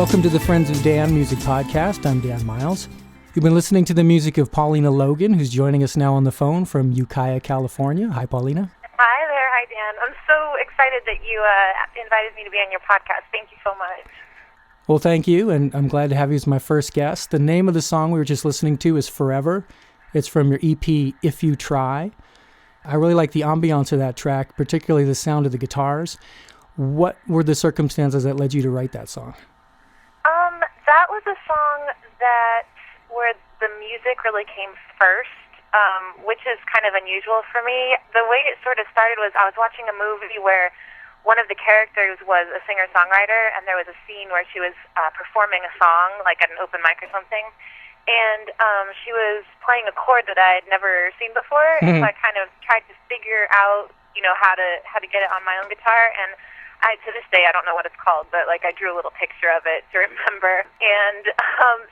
Welcome to the Friends of Dan Music Podcast. I'm Dan Miles. You've been listening to the music of Paulina Logan, who's joining us now on the phone from Ukiah, California. Hi, Paulina. Hi there. Hi, Dan. I'm so excited that you invited me to be on your podcast. Thank you so much. Well, thank you, and I'm glad to have you as my first guest. The name of the song we were just listening to is Forever. It's from your EP, If You Try. I really like the ambiance of that track, particularly the sound of the guitars. What were the circumstances that led you to write that song? That was a song where the music really came first, which is kind of unusual for me. The way it sort of started was I was watching a movie where one of the characters was a singer-songwriter, and there was a scene where she was performing a song, like at an open mic or something, and she was playing a chord that I had never seen before, and so I kind of tried to figure out, how to get it on my own guitar, and to this day, I don't know what it's called, but I drew a little picture of it to remember. And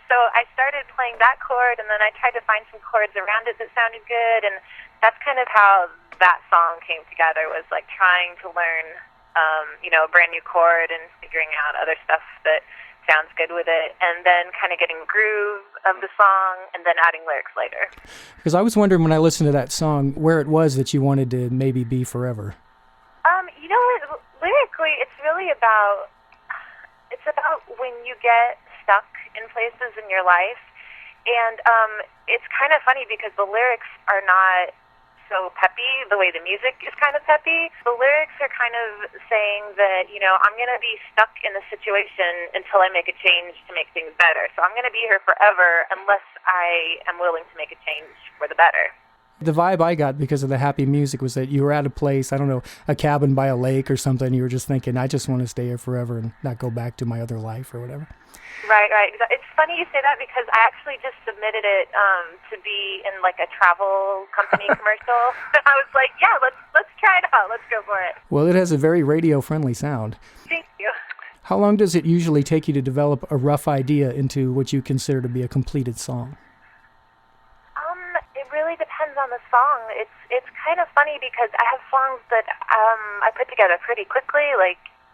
so I started playing that chord, and then I tried to find some chords around it that sounded good, and that's kind of how that song came together, was trying to learn, a brand new chord and figuring out other stuff that sounds good with it, and then kind of getting the groove of the song, and then adding lyrics later. Because I was wondering when I listened to that song where it was that you wanted to maybe be forever. Lyrically, it's really about when you get stuck in places in your life, and it's kind of funny because the lyrics are not so peppy the way the music is kind of peppy. The lyrics are kind of saying that, I'm going to be stuck in a situation until I make a change to make things better. So I'm going to be here forever unless I am willing to make a change for the better. The vibe I got because of the happy music was that you were at a place, I don't know, a cabin by a lake or something. You were just thinking, I just want to stay here forever and not go back to my other life or whatever. Right. It's funny you say that because I actually just submitted it to be in a travel company commercial. I was like, yeah, let's try it out. Let's go for it. Well, it has a very radio-friendly sound. Thank you. How long does it usually take you to develop a rough idea into what you consider to be a completed song? It really depends on the song. It's kind of funny because I have songs that I put together pretty quickly,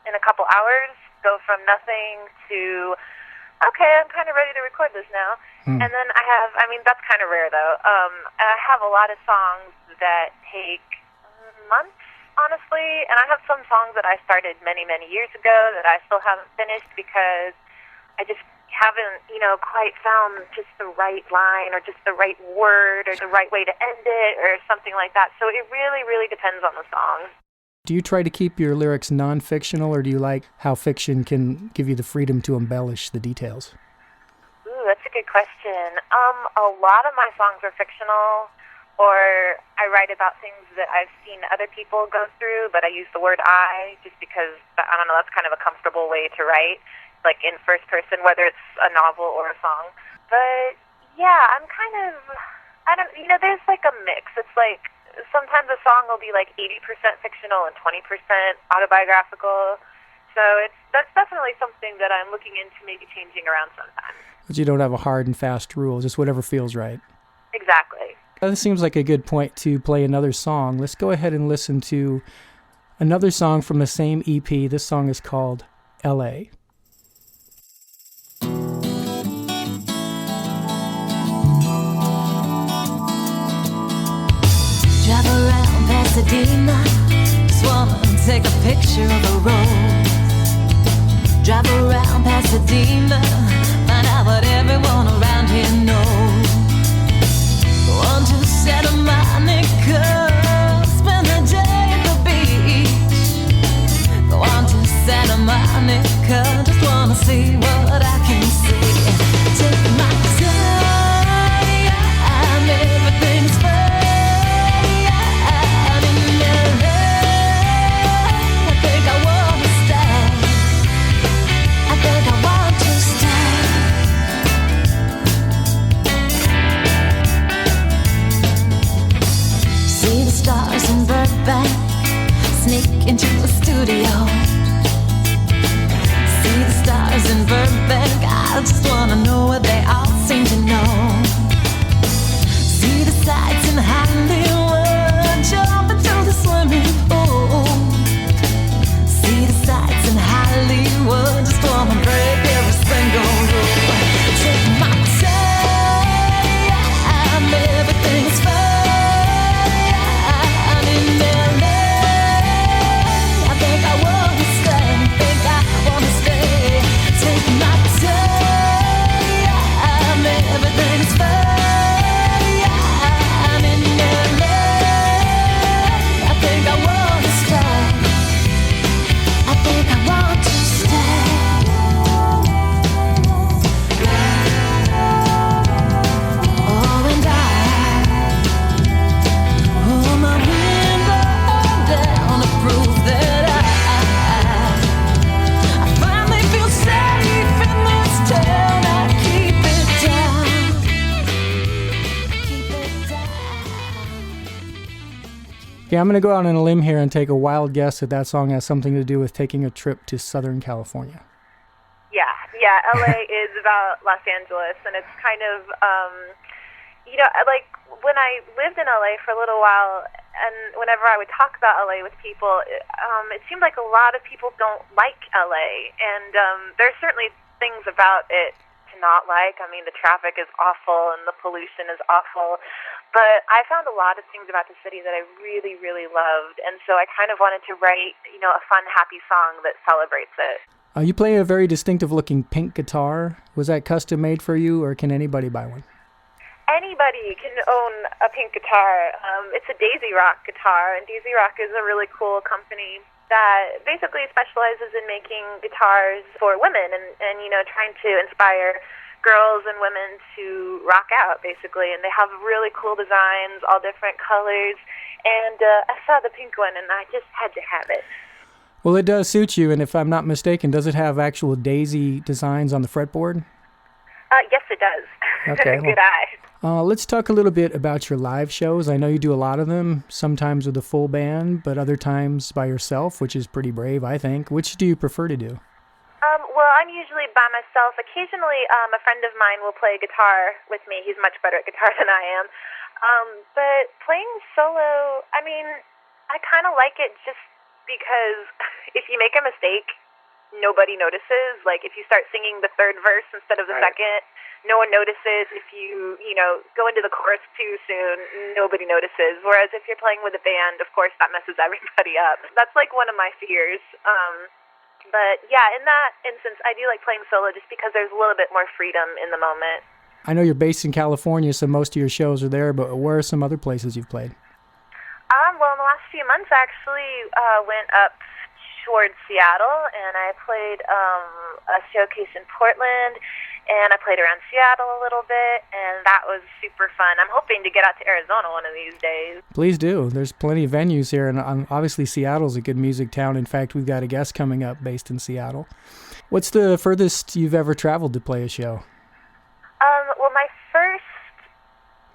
in a couple hours, go from nothing to, okay, I'm kind of ready to record this now. And then that's kind of rare though. I have a lot of songs that take months, honestly, and I have some songs that I started many, many years ago that I still haven't finished because I just haven't, quite found just the right line or just the right word or the right way to end it or something like that. So it really, really depends on the song. Do you try to keep your lyrics non-fictional, or do you like how fiction can give you the freedom to embellish the details? Ooh, that's a good question. A lot of my songs are fictional, or I write about things that I've seen other people go through, but I use the word I just because, I don't know, that's kind of a comfortable way to write, in first person, whether it's a novel or a song. But yeah, I'm kind of, there's a mix. It's sometimes a song will be 80% fictional and 20% autobiographical. So that's definitely something that I'm looking into maybe changing around sometimes. But you don't have a hard and fast rule, just whatever feels right. Exactly. This seems like a good point to play another song. Let's go ahead and listen to another song from the same EP. This song is called L.A. Drive around Pasadena, just wanna take a picture of the road. Drive around Pasadena, find out what everyone around here knows. Go on to Santa Monica, spend the day at the beach. Go on to Santa Monica, just wanna see what I can see. Take my time, everything's fine. I think I want to stay. Okay, I'm going to go out on a limb here and take a wild guess that that song has something to do with taking a trip to Southern California. Yeah, LA is about Los Angeles, and it's kind of, like when I lived in LA for a little while, and whenever I would talk about LA with people, it seemed like a lot of people don't like LA, and there's certainly things about it to not like. I mean, the traffic is awful, and the pollution is awful, but I found a lot of things about the city that I really, really loved, and so I kind of wanted to write, a fun, happy song that celebrates it. You play a very distinctive-looking pink guitar. Was that custom-made for you, or can anybody buy one? Anybody can own a pink guitar. It's a Daisy Rock guitar, and Daisy Rock is a really cool company that basically specializes in making guitars for women and trying to inspire girls and women to rock out, basically. And they have really cool designs, all different colors. And I saw the pink one, and I just had to have it. Well, it does suit you, and if I'm not mistaken, does it have actual daisy designs on the fretboard? Yes, it does. Okay. Good eye. Let's talk a little bit about your live shows. I know you do a lot of them, sometimes with a full band, but other times by yourself, which is pretty brave, I think. Which do you prefer to do? Well, I'm usually by myself. Occasionally, a friend of mine will play guitar with me. He's much better at guitar than I am. But playing solo, I mean, I kind of like it just because if you make a mistake, nobody notices. Like, if you start singing the third verse instead of the second, no one notices. If you go into the chorus too soon, nobody notices. Whereas if you're playing with a band, of course, that messes everybody up. That's like one of my fears. But yeah, in that instance, I do like playing solo just because there's a little bit more freedom in the moment. I know you're based in California, so most of your shows are there, but where are some other places you've played? Well, in the last few months, I actually went up towards Seattle, and I played a showcase in Portland, and I played around Seattle a little bit, and that was super fun. I'm hoping to get out to Arizona one of these days. Please do. There's plenty of venues here, and obviously Seattle's a good music town. In fact, we've got a guest coming up based in Seattle. What's the furthest you've ever traveled to play a show? Well, my first,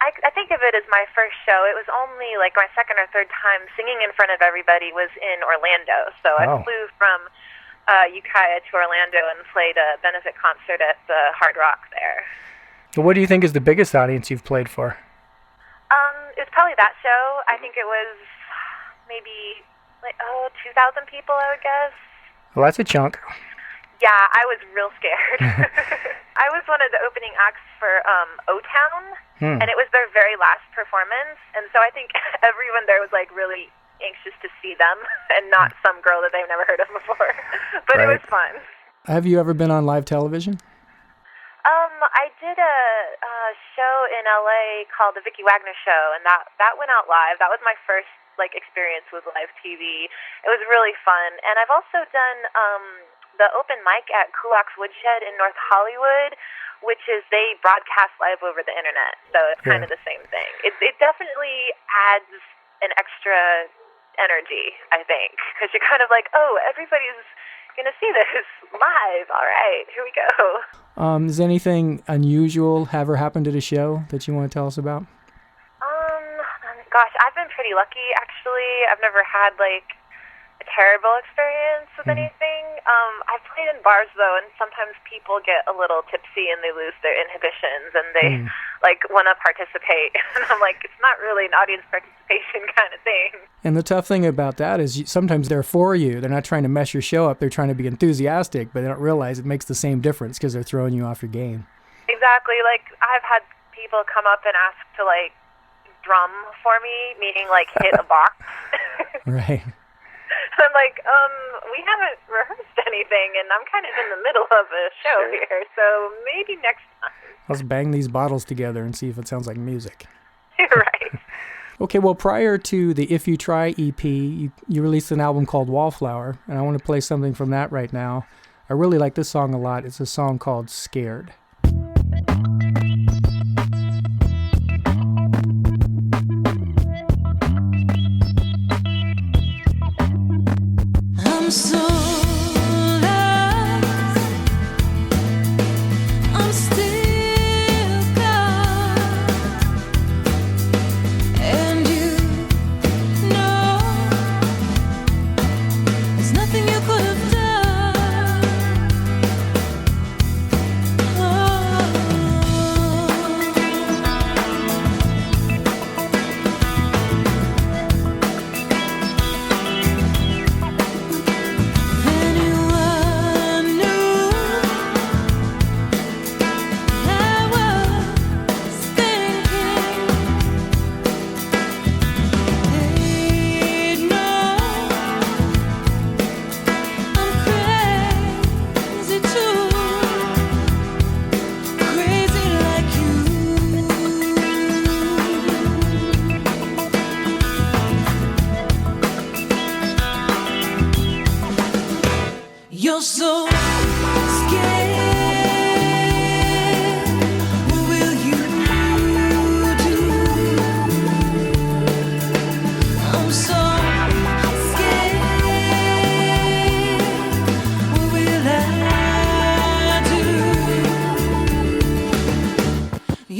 I think of it as my first show. It was only like my second or third time singing in front of everybody was in Orlando. So I flew from Ukiah to Orlando and played a benefit concert at the Hard Rock there. Well, what do you think is the biggest audience you've played for? It was probably that show. I think it was maybe 2,000 people, I would guess. Well, that's a chunk. Yeah, I was real scared. I was one of the opening acts for O-Town, and it was their very last performance, and so I think everyone there was like really anxious to see them and not some girl that they've never heard of before. But It was fun. Have you ever been on live television? I did a show in LA called The Vicki Wagner Show, and that went out live. That was my first experience with live TV. It was really fun, and I've also done the open mic at Kulak's Woodshed in North Hollywood, which is they broadcast live over the internet, so it's kind of the same thing. It definitely adds an extra energy, I think, because you're kind of like, oh, everybody's gonna see this live. All right, here we go. Has anything unusual ever happened at a show that you want to tell us about? Gosh, I've been pretty lucky, actually. I've never had a terrible experience with anything. I've played in bars, though, and sometimes people get a little tipsy and they lose their inhibitions and they want to participate. And I'm like, it's not really an audience participation kind of thing. And the tough thing about that is sometimes they're for you. They're not trying to mess your show up. They're trying to be enthusiastic, but they don't realize it makes the same difference because they're throwing you off your game. Exactly. I've had people come up and ask to drum for me, meaning hit a box. Right. I'm like, we haven't rehearsed anything, and I'm kind of in the middle of a show here, so maybe next time. Let's bang these bottles together and see if it sounds like music. Right. Okay, well, prior to the If You Try EP, you released an album called Wallflower, and I want to play something from that right now. I really like this song a lot. It's a song called Scared. And you know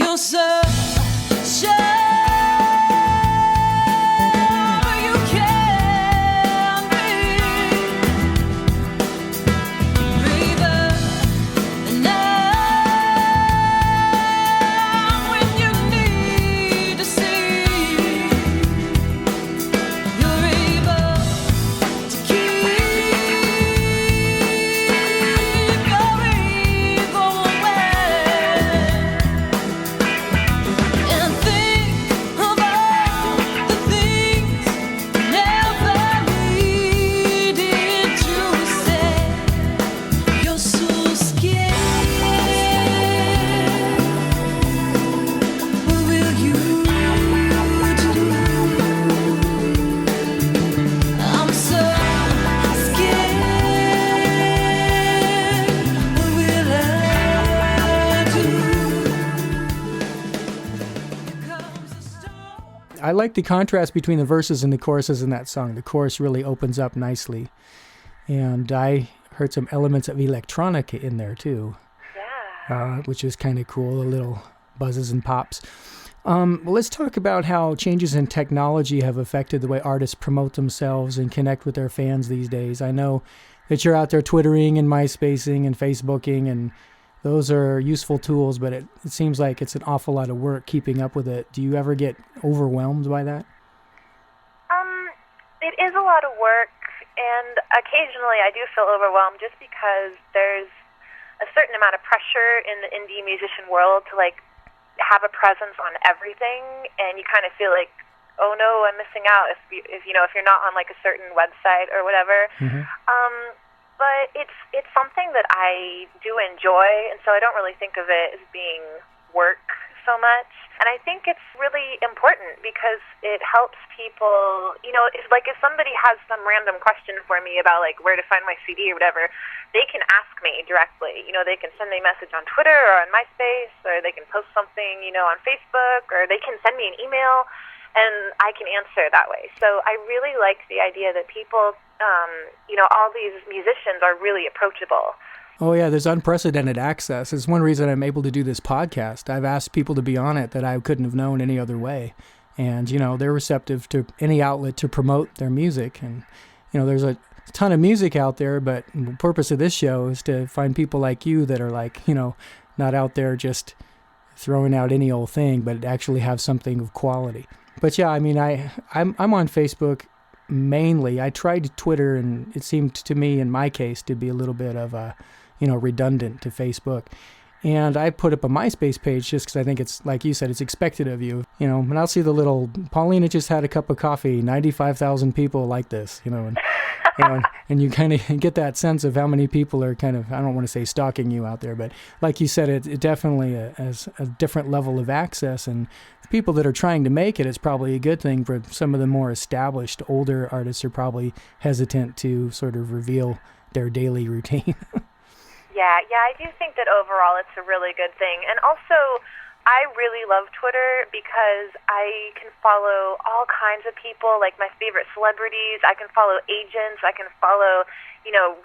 You're so sure you can breathe the night when you need to see. You're able to keep your ego away and think of all the things never needed to say. You're so scared. What will you do? I'm so scared. What will I do? Here comes the storm. I like the contrast between the verses and the choruses in that song. The chorus really opens up nicely. And I heard some elements of electronica in there too, Yeah. which is kind of cool, the little buzzes and pops. Well, let's talk about how changes in technology have affected the way artists promote themselves and connect with their fans these days. I know that you're out there Twittering and MySpacing and Facebooking, and those are useful tools, but it seems like it's an awful lot of work keeping up with it. Do you ever get overwhelmed by that? It is a lot of work, and occasionally I do feel overwhelmed just because there's a certain amount of pressure in the indie musician world to like have a presence on everything, and you kind of feel like, oh no, I'm missing out if you're not on like a certain website or whatever. But it's something that I do enjoy, and so I don't really think of it as being work so much. And I think it's really important because it helps people, if somebody has some random question for me about like where to find my CD or whatever, they can ask me directly. They can send me a message on Twitter or on MySpace, or they can post something, on Facebook, or they can send me an email, and I can answer that way. So I really like the idea that people, all these musicians are really approachable. Oh, yeah, there's unprecedented access. It's one reason I'm able to do this podcast. I've asked people to be on it that I couldn't have known any other way. And, they're receptive to any outlet to promote their music. And, there's a ton of music out there, but the purpose of this show is to find people like you that are like, not out there just throwing out any old thing, but actually have something of quality. But yeah, I mean, I'm on Facebook mainly. I tried Twitter, and it seemed to me, in my case, to be a little bit of a, redundant to Facebook. And I put up a MySpace page just because I think it's, like you said, it's expected of you. And I'll see the little, Paulina just had a cup of coffee, 95,000 people like this, and you kind of get that sense of how many people are kind of, I don't want to say stalking you out there, but like you said, it definitely has a different level of access. And for people that are trying to make it, it's probably a good thing. For some of the more established, older artists are probably hesitant to sort of reveal their daily routine. Yeah, I do think that overall it's a really good thing. And also, I really love Twitter because I can follow all kinds of people, like my favorite celebrities. I can follow agents. I can follow,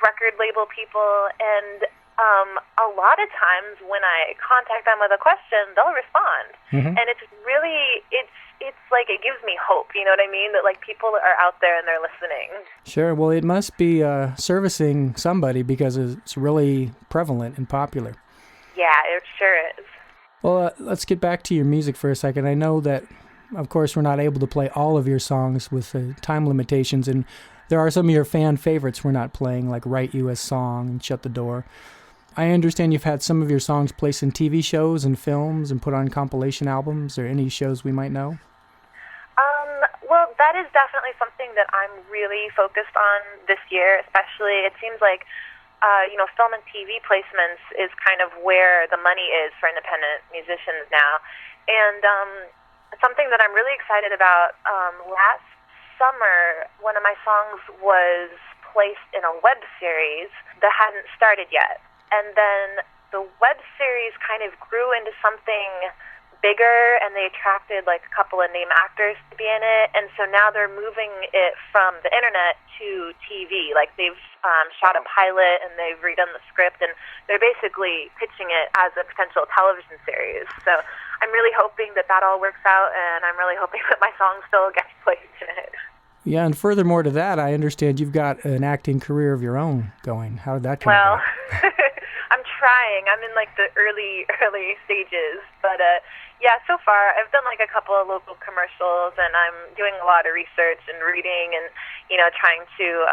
record label people. And a lot of times when I contact them with a question, they'll respond. And it's really, it's like it gives me hope, you know what I mean? That like people are out there and they're listening. Sure. Well, it must be servicing somebody because it's really prevalent and popular. Yeah, it sure is. Well, let's get back to your music for a second. I know that, of course, we're not able to play all of your songs with time limitations, and there are some of your fan favorites we're not playing, like Write You a Song and Shut the Door. I understand you've had some of your songs placed in TV shows and films and put on compilation albums, or any shows we might know? Well, that is definitely something that I'm really focused on this year, especially. It seems like, film and TV placements is kind of where the money is for independent musicians now. And something that I'm really excited about, last summer, one of my songs was placed in a web series that hadn't started yet. And then the web series kind of grew into something bigger, and they attracted like a couple of name actors to be in it, and so now they're moving it from the internet to TV. Like they've shot a pilot and they've redone the script, and they're basically pitching it as a potential television series. So I'm really hoping that all works out, and I'm really hoping that my song still gets played in it. Yeah, and furthermore to that, I understand you've got an acting career of your own going. How did that come about? Well, I'm trying. I'm in like the early stages, but yeah, so far I've done like a couple of local commercials, and I'm doing a lot of research and reading, and trying to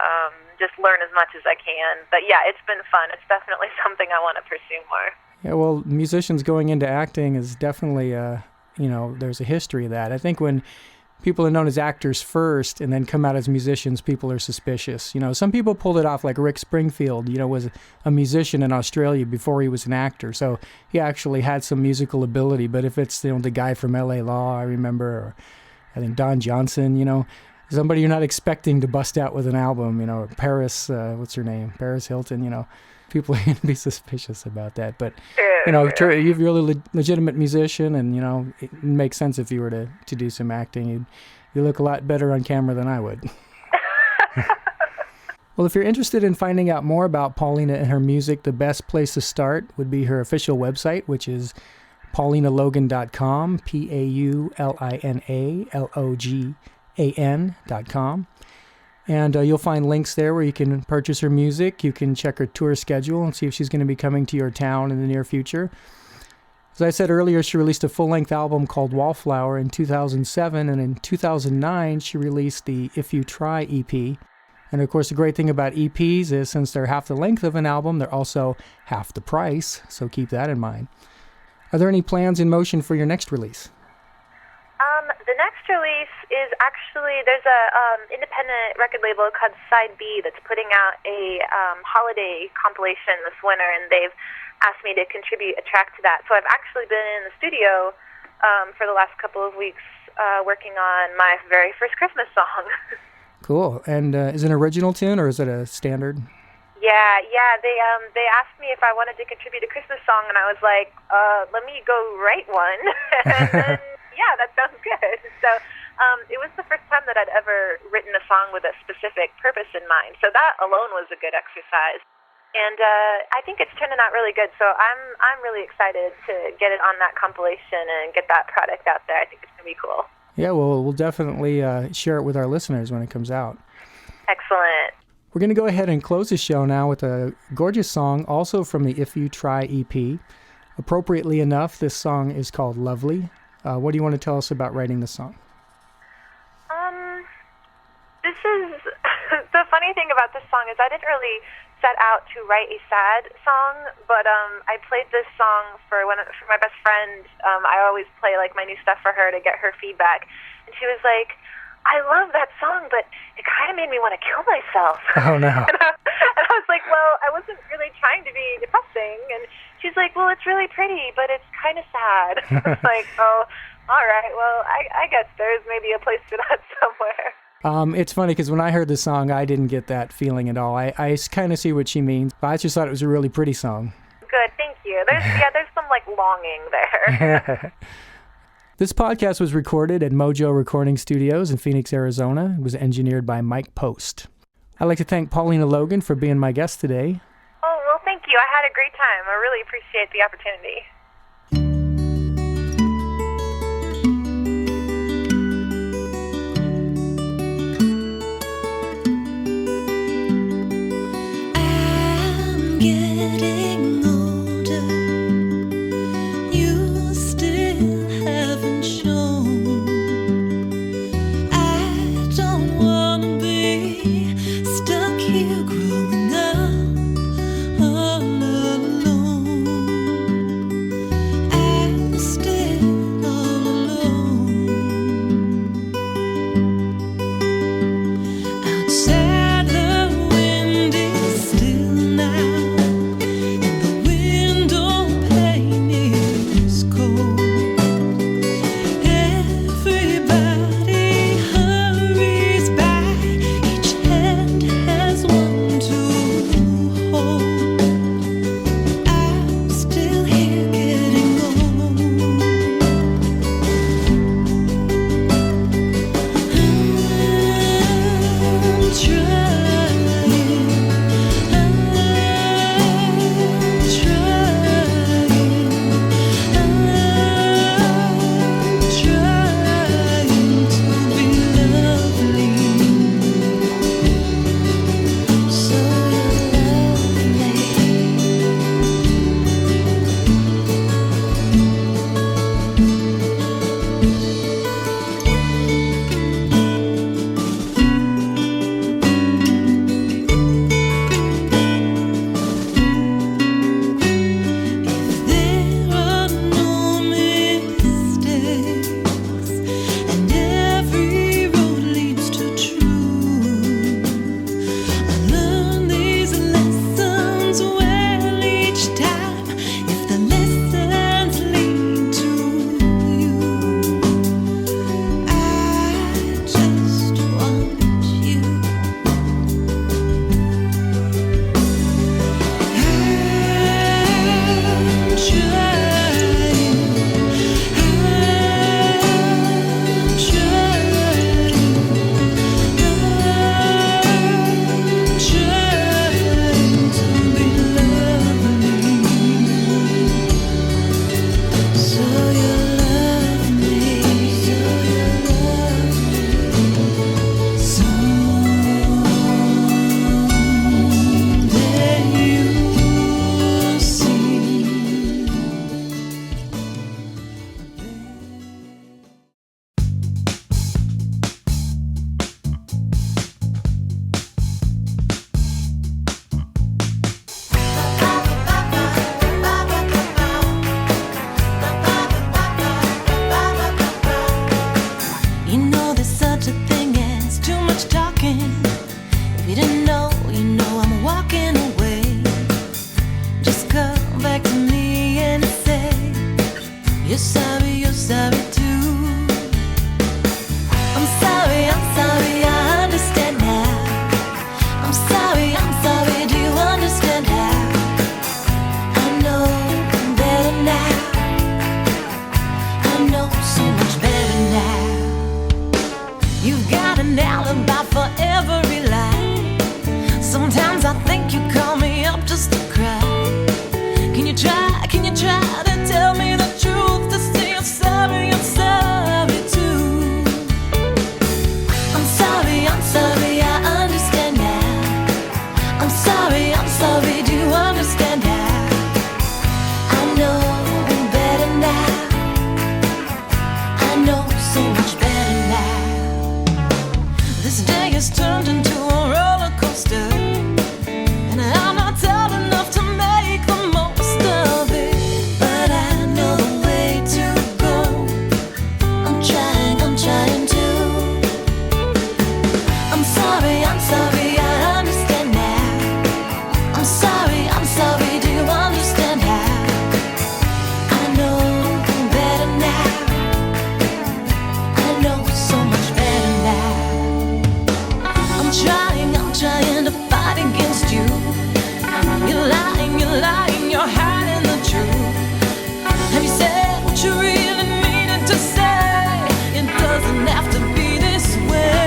just learn as much as I can. But yeah, it's been fun. It's definitely something I want to pursue more. Yeah, well, musicians going into acting is definitely there's a history of that. I think when people are known as actors first and then come out as musicians, people are suspicious. Some people pulled it off, like Rick Springfield, was a musician in Australia before he was an actor. So he actually had some musical ability. But if it's, the guy from L.A. Law, I remember, or I think Don Johnson, somebody you're not expecting to bust out with an album, or Paris, what's her name? Paris Hilton, people are going to be suspicious about that. But, you're a really legitimate musician, and, it makes sense if you were to do some acting. You look a lot better on camera than I would. Well, if you're interested in finding out more about Paulina and her music, the best place to start would be her official website, which is paulinalogan.com, paulinalogan.com. And you'll find links there where you can purchase her music. You can check her tour schedule and see if she's going to be coming to your town in the near future. As I said earlier, she released a full-length album called Wallflower in 2007, and in 2009 she released the If You Try EP. And of course, the great thing about EPs is since they're half the length of an album, they're also half the price, so keep that in mind. Are there any plans in motion for your next release? The next release is actually, there's a independent record label called Side B that's putting out a holiday compilation this winter, and they've asked me to contribute a track to that. So I've actually been in the studio for the last couple of weeks working on my very first Christmas song. Cool. And is it an original tune or is it a standard? Yeah. They asked me if I wanted to contribute a Christmas song, and I was like, let me go write one. And then, yeah, that sounds good. So it was the first time that I'd ever written a song with a specific purpose in mind. So that alone was a good exercise. And I think it's turning out really good. So I'm really excited to get it on that compilation and get that product out there. I think it's going to be cool. Yeah, well, we'll definitely share it with our listeners when it comes out. Excellent. We're going to go ahead and close the show now with a gorgeous song, also from the If You Try EP. Appropriately enough, this song is called Lovely. What do you want to tell us about writing this song? This is the funny thing about this song is I didn't really set out to write a sad song, but I played this song for my best friend. I always play like my new stuff for her to get her feedback, and she was like, I love that song, but it kind of made me want to kill myself. Oh, no. And I was like, well, I wasn't really trying to be depressing. And she's like, well, it's really pretty, but it's kind of sad. I was like, oh, all right, well, I guess there's maybe a place for that somewhere. It's funny because when I heard the song, I didn't get that feeling at all. I kind of see what she means, but I just thought it was a really pretty song. Good, thank you. There's some like longing there. This podcast was recorded at Mojo Recording Studios in Phoenix, Arizona. It was engineered by Mike Post. I'd like to thank Paulina Logan for being my guest today. Oh, well, thank you. I had a great time. I really appreciate the opportunity. I'm getting older. You still haven't shown. I don't wanna be stuck here growing up all alone. you're sorry too. I'm sorry, I understand now. I'm sorry, do you understand how? I know better now. I know so much better now. You've got an alibi for every lie. Sometimes I think you call me up just to cry. Can you try to tell me the truth, to say I'm sorry too? I'm sorry, I understand now. I'm sorry, do you understand now? I know better now. I know so much better now. This day has turned into a roller coaster, and I'm not tall enough to make the most of it. But I know the way to go. I'm trying to. I'm sorry, I understand now. I'm sorry, do you understand how? I know better now. I know so much better now. I'm trying to fight against you. You're lying, you're hiding the truth. Have you said what you really needed to say? It doesn't have to be this way.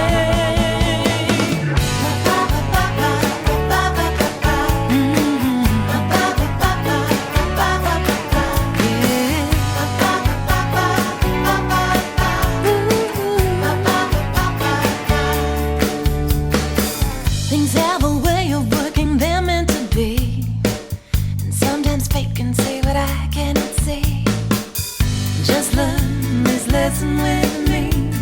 Things have a way of working, they're meant to be. And sometimes fate can say what I cannot see. Just learn this lesson with me.